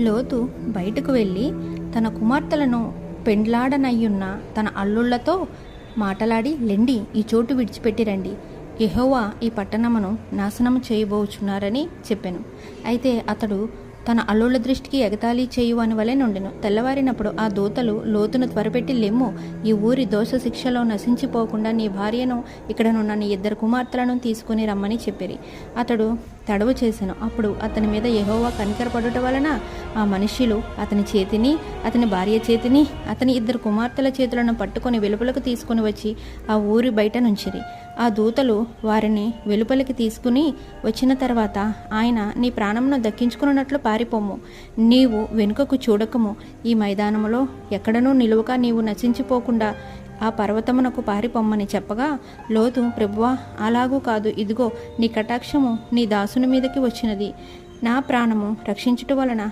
లోతు బయటకు వెళ్ళి తన కుమార్తెలను పెండ్లాడనయ్యున్న తన అల్లుళ్లతో మాటలాడి, లెండి, ఈ చోటు విడిచిపెట్టిరండి, యెహోవా ఈ పట్టణమును నాశనము చేయబోచున్నారని చెప్పెను. అయితే అతడు తన అల్లుళ్ళ దృష్టికి ఎగతాళి చేయువని వలె నుండెను. తెల్లవారినప్పుడు ఆ దూతలు లోతును త్వరపెట్టి, లెమ్ము, ఈ ఊరి దోష శిక్షలో నశించిపోకుండా నీ భార్యను, ఇక్కడనున్న నీ 2 కుమార్తెలను తీసుకుని రమ్మని చెప్పిరి. అతడు తడవు చేసెను. అప్పుడు అతని మీద యెహోవా కనికరపడుట వలన ఆ మనుష్యులు అతని చేతిని, అతని భార్య చేతిని, అతని 2 కుమార్తెల చేతులను పట్టుకొని వెలుపలకు తీసుకుని వచ్చి ఆ ఊరి బయట నుంచిరి. ఆ దూతలు వారిని వెలుపలికి తీసుకుని వచ్చిన తర్వాత, ఆయన నీ ప్రాణమును దక్కించుకున్నట్లు పారిపోము, నీవు వెనుకకు చూడకము, ఈ మైదానములో ఎక్కడనూ నిలువక నీవు నశించిపోకుండా ఆ పర్వతమునకు పారిపోమ్మని చెప్పగా, లోతు, ప్రభువా, అలాగూ కాదు, ఇదిగో నీ కటాక్షము నీ దాసుని మీదకి వచ్చినది, నా ప్రాణము రక్షించుట వలన